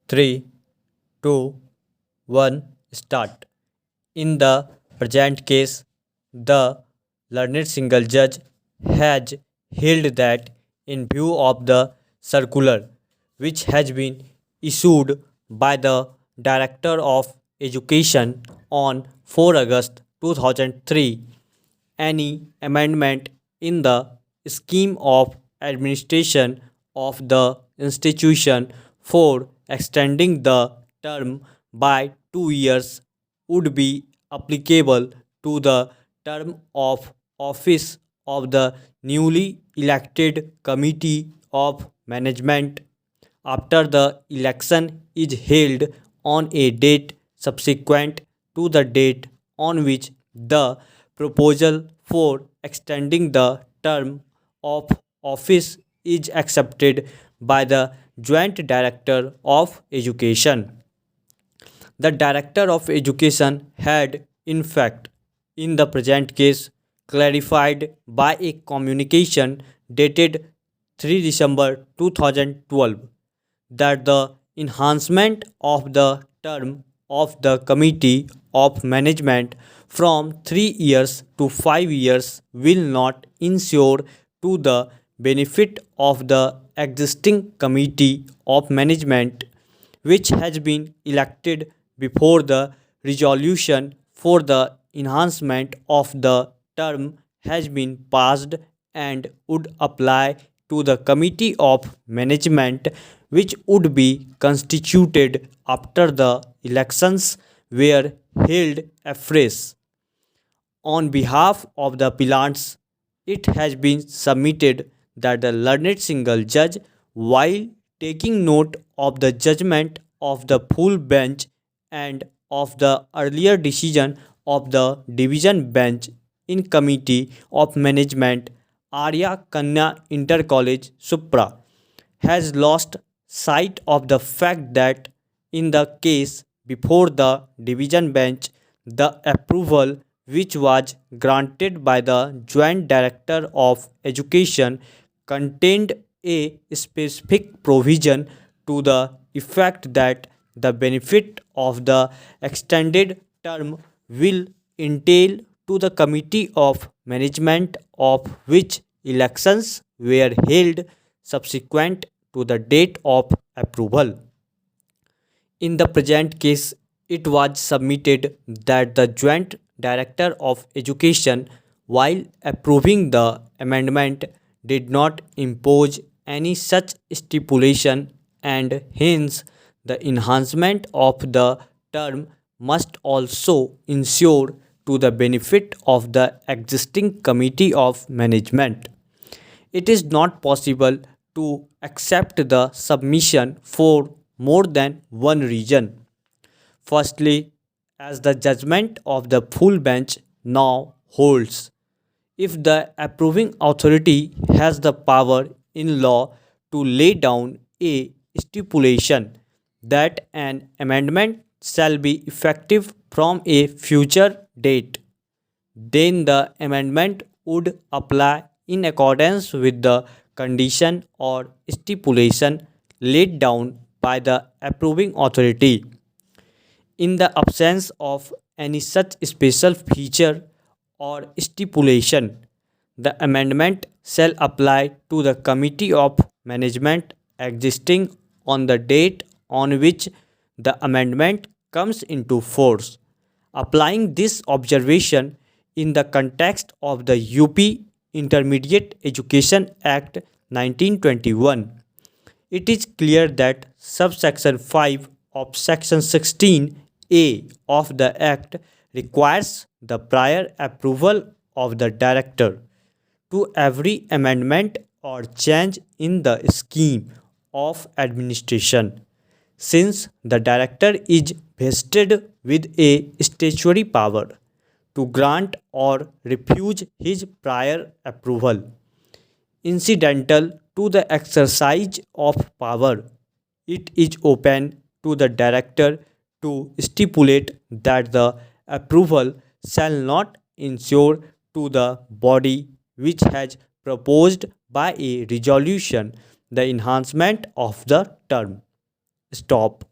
3, 2, 1, start. In the present case, the learned single judge has held that in view of the circular which has been issued by the Director of Education on 4 August 2003, any amendment in the scheme of administration of the institution for extending the term by 2 years would be applicable to the term of office of the newly elected committee of management after the election is held on a date subsequent to the date on which the proposal for extending the term of office is accepted by the Joint Director of Education. The Director of Education had, in fact, in the present case, clarified by a communication dated 3 December 2012 that the enhancement of the term of the Committee of Management from 3 years to 5 years will not ensure to the benefit of the existing Committee of Management which has been elected before the resolution for the enhancement of the term has been passed and would apply to the Committee of Management which would be constituted after the elections were held afresh. On behalf of the appellants, it has been submitted that the learned single judge, while taking note of the judgment of the full bench and of the earlier decision of the division bench in Committee of Management Arya Kanya Inter College Supra, has lost sight of the fact that in the case before the division bench, the approval which was granted by the Joint Director of Education contained a specific provision to the effect that the benefit of the extended term will entail to the Committee of Management of which elections were held subsequent to the date of approval. In the present case, it was submitted that the Joint Director of Education, while approving the amendment, did not impose any such stipulation and hence the enhancement of the term must also ensure to the benefit of the existing Committee of Management. It is not possible to accept the submission for more than one reason. Firstly, as the judgment of the full bench now holds, if the approving authority has the power in law to lay down a stipulation that an amendment shall be effective from a future date, then the amendment would apply in accordance with the condition or stipulation laid down by the approving authority. In the absence of any such special feature or stipulation, the amendment shall apply to the Committee of Management existing on the date on which the amendment comes into force. Applying this observation in the context of the UP Intermediate Education Act 1921, it is clear that subsection 5 of section 16A of the Act requires the prior approval of the director to every amendment or change in the scheme of administration. Since the director is vested with a statutory power to grant or refuse his prior approval, incidental to the exercise of power, it is open to the director to stipulate that the approval shall not ensure to the body which has proposed by a resolution the enhancement of the term. Stop.